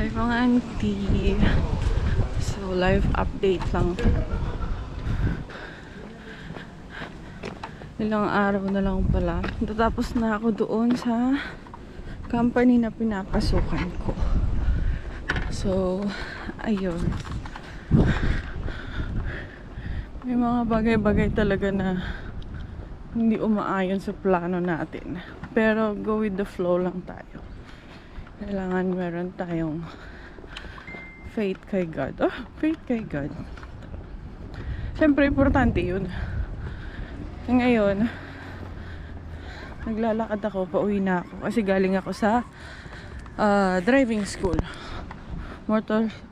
Hi mga auntie. So live update lang. Ilang araw na lang pala. Tatapos na ako doon sa company na pinapasukan ko. So ayun. May mga bagay-bagay talaga na hindi umaayon sa plano natin. Pero go with the flow lang tayo. Kailangan meron tayong faith kay God. Oh, faith kay God. Siyempre, importante yun. Ngayon, naglalakad ako, pauwi na ako. Kasi galing ako sa driving school.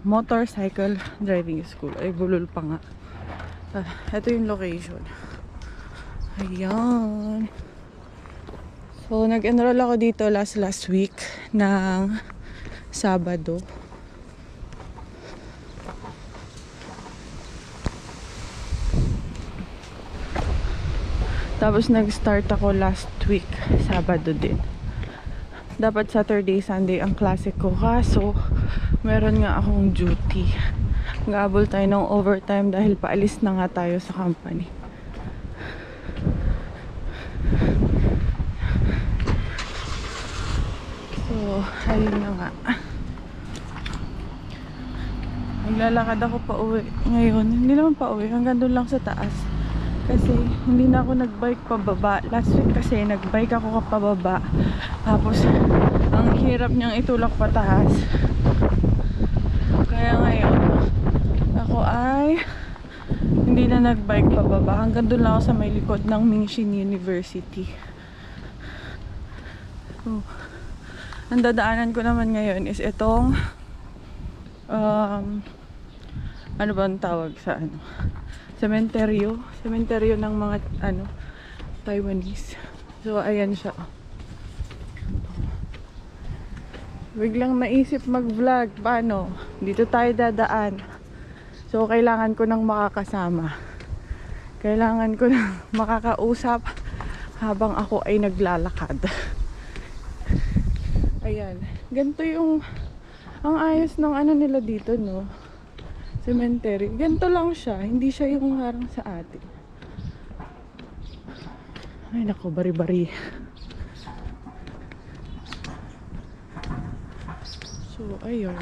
Motorcycle driving school. Ay, bulol pa nga. Ito yung location. Ayan. So, nag-enroll ako dito last week ng Sabado. Tapos nag-start ako last week, Sabado din. Dapat Saturday, Sunday ang klase ko. Kaso, meron nga akong duty. Nag-aabol tayo ng overtime dahil paalis na nga tayo sa company. So, ayun na nga. Naglalakad ako pa uwi. Ngayon, hindi naman pa uwi. Hanggang doon lang sa taas. Kasi, hindi na ako nag-bike pababa. Last week kasi, nag-bike ako pababa. Tapos, ang hirap niyang itulak pataas. Kaya ngayon, ako ay hindi na nag-bike pababa. Hanggang doon lang ako sa may likod ng Mingshin University. So, ang dadaanan ko naman ngayon is itong ano ba ang tawag sa cementerio ng mga Taiwanese. So ayan siya. Biglang naisip mag-vlog. Paano? Dito tayo dadaan. So kailangan ko ng makakasama. Kailangan ko ng makakausap habang ako ay naglalakad. Ayan. Ganito yung ang ayos ng nila dito, no? Cemetery. Ganito lang siya. Hindi siya yung harang sa atin. Ay, nako, bari-bari. So, ayun.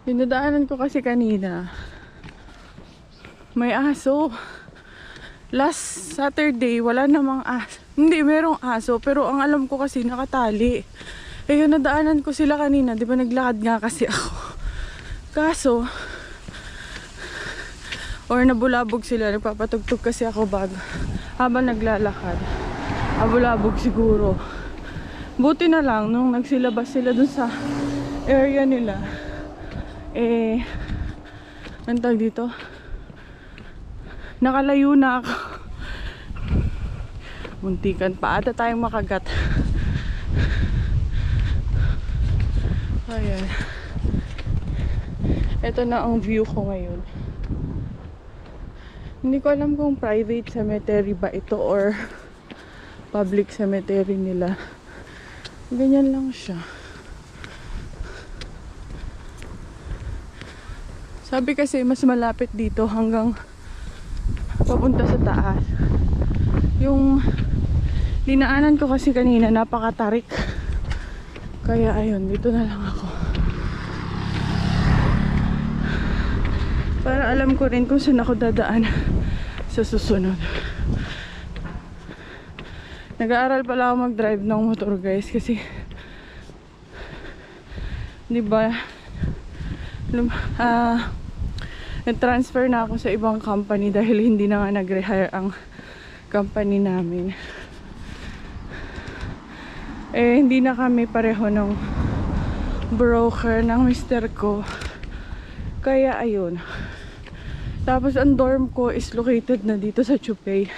Dinadaanan ko kasi kanina. May aso. Last Saturday, wala namang aso. Hindi, merong aso. Pero ang alam ko kasi nakatali. Eh yun, nadaanan ko sila kanina. Di ba naglakad nga kasi ako. Kaso, or nabulabog sila. Nagpapatugtog kasi ako habang naglalakad. Nabulabog siguro. Buti na lang, nung nagsilabas sila dun sa area nila. Ang tawag dito? Nakalayo na ako. Muntikan pa ata tayong makagat. Ayan. Ito na ang view ko ngayon. Hindi ko alam kung private cemetery ba ito or public cemetery nila. Ganyan lang siya. Sabi kasi mas malapit dito hanggang papunta sa taas. Yung dinaanan ko kasi kanina napakatarik. Kaya ayun, dito na lang ako. Para alam ko rin kung saan ako dadaan sa susunod. Nag-aaral pala ako mag-drive ng motor, guys, kasi 'di ba nag-transfer na ako sa ibang company dahil hindi na nga nag-rehire ang company namin. Hindi na kami pareho ng broker ng mister ko. Kaya ayun. Tapos ang dorm ko is located na dito sa Chupay.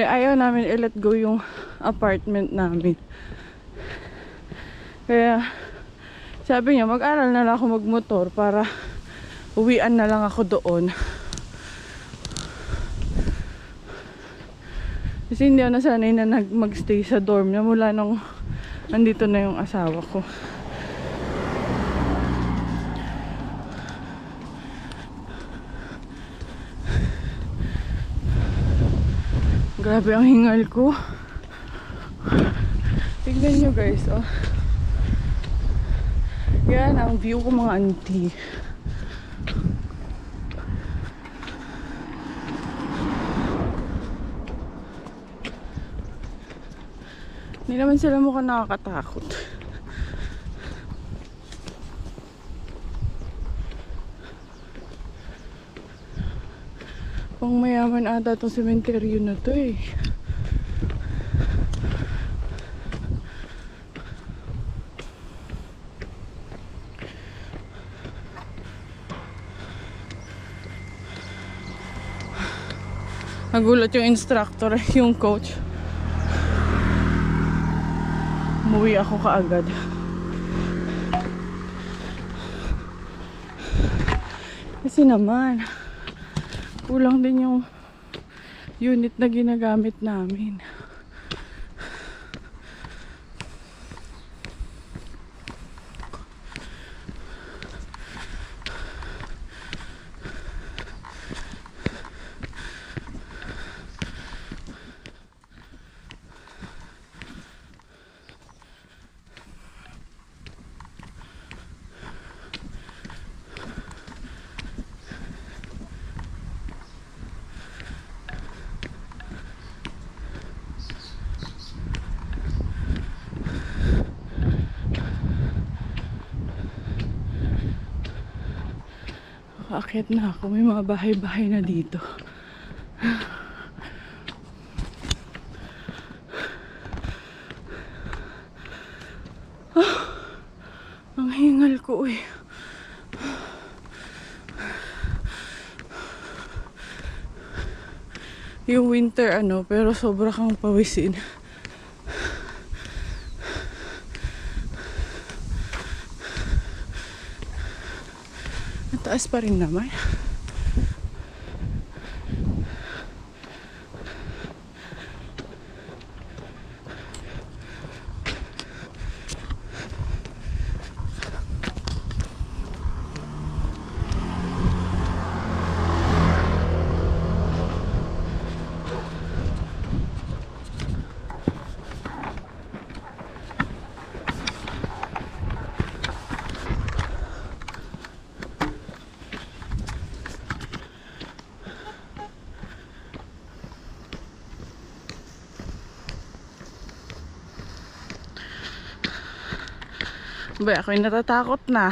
Ayaw namin i-let go yung apartment namin. Kaya sabi niya, mag-aral na lang ako magmotor para uwian na lang ako doon. Kasi hindi ako nasanay na magstay sa dorm na mula nung nandito na yung asawa ko. Grabe ang hingal ko. Tignan nyo guys, oh. Yan ang view ko mga auntie. Hindi naman sila mukhang nakakatakot. Pang mayaman ata itong sementeryo na to eh. Nagulat yung instructor, yung coach. Umuwi ako kaagad. Kasi naman, kulang din yung unit na ginagamit namin. Aakyat na ako. May mga bahay-bahay na dito. Ang hingal ko eh. Yung winter pero sobra kang pawisin. Taas pa rin naman. Ba, ako'y natatakot na.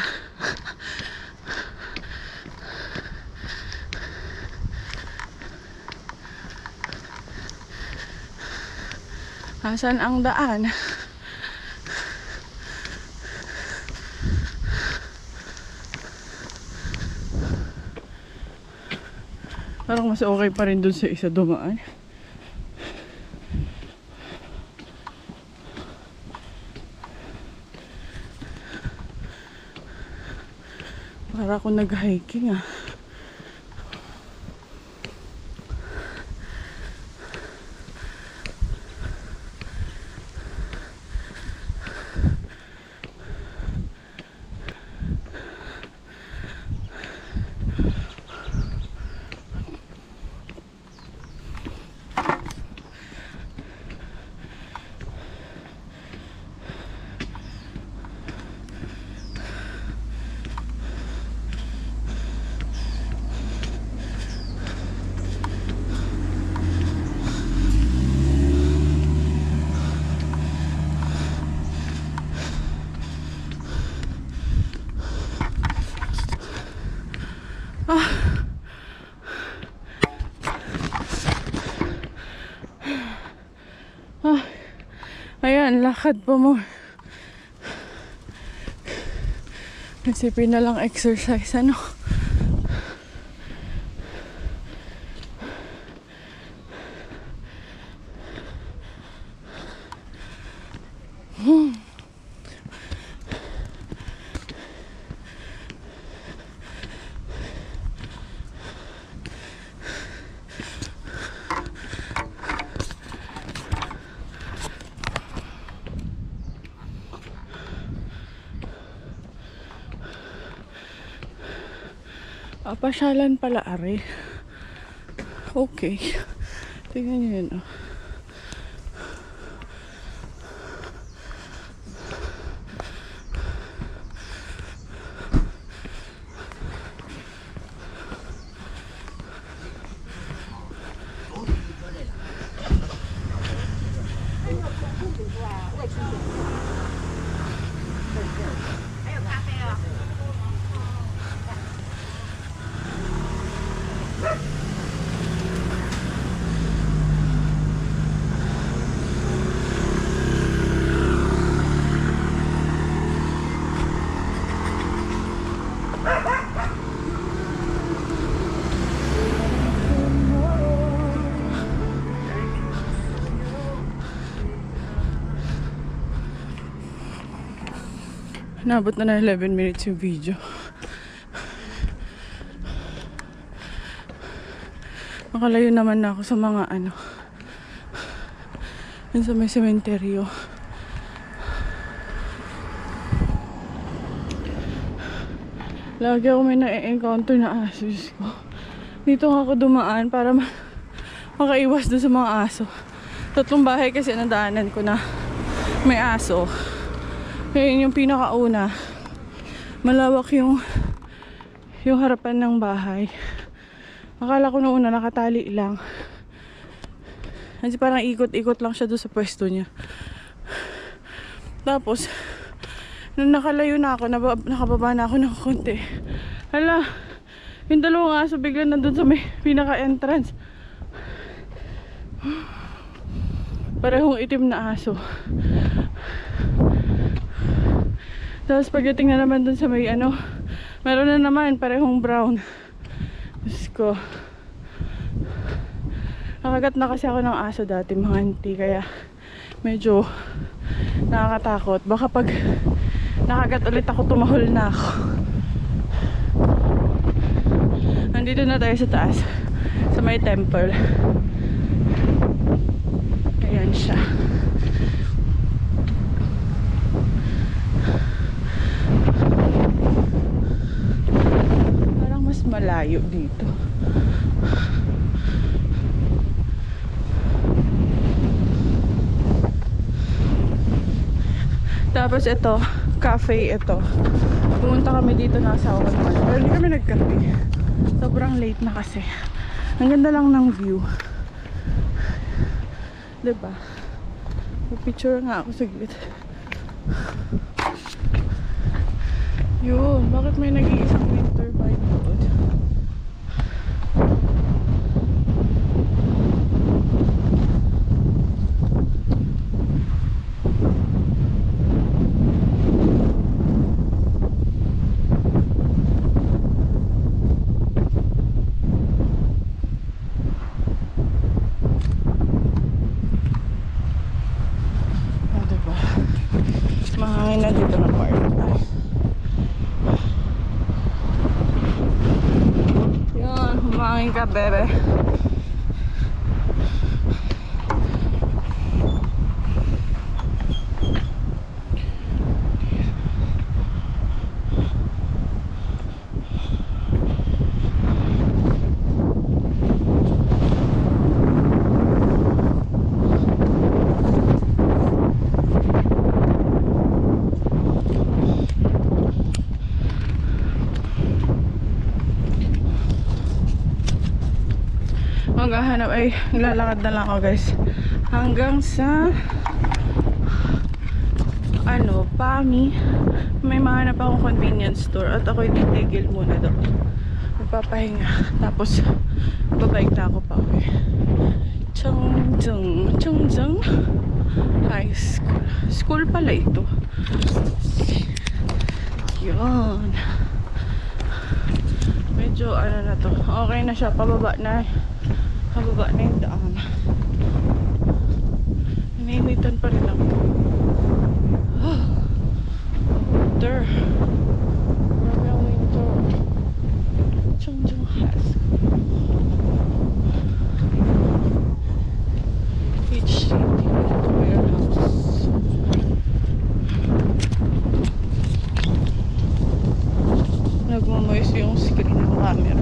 Asan ang daan? Parang mas okay pa rin dun sa isa dumaan. Para ako nag-hiking ah. Ayan, lakad pa mo. Isipin na lang exercise, Pasyalan pala, are. Okay. Tingnan nyo yun, oh. Nabot na 11 minutes yung video. Makalayo naman na ako sa mga ano. Yun sa may sementeryo. Lagi ako may na-encounter na aso. Ko. Dito ako dumaan para makaiwas doon sa mga aso. 3 bahay kasi nadaanan ko na may aso. Ngayon yung pinakauna, malawak yung harapan ng bahay. Akala ko noong una nakatali lang. Kasi parang ikot-ikot lang siya doon sa pwesto niya. Tapos, nung nakalayo na ako, nakababa na ako ng konti. Hala, yung 2 aso bigla nandun sa may pinaka-entrance. Parehong itim na aso. Tapos pagdating na naman dun sa may ano, meron na naman parehong brown. Diyos ko. Nakagat na kasi ako ng aso dati, mga auntie, kaya medyo nakakatakot. Baka pag nakagat ulit ako, tumahol na ako. Nandito na tayo sa taas, sa may temple. Ayan siya. Mas malayo dito. Tapos ito, cafe ito. Pumunta kami dito na asawa naman. Pero hindi kami nagkape. Sobrang late na kasi. Ang ganda lang ng view. Diba? Picture nga ako saglit. Yun, bakit may nag-iisang wind turbine doon? Diba? Mahangin na dito na park. Humangin ka, bebe. Maghahanap ay lalakad na lang ako, guys, hanggang sa ano, Pami. May mahanap akong convenience store at ako'y titigil muna doon, magpapahinga, tapos babalik na ako pa uwi. Chongzheng High School. School pala ito. Yun. Medyo ano na to, okay na siya, pababa na yung daan. Nainitan pa rin ako. Winter. Grabe ang winter. Chongzheng High School. HCT warehouse. nagmamoist yung screen ng camera.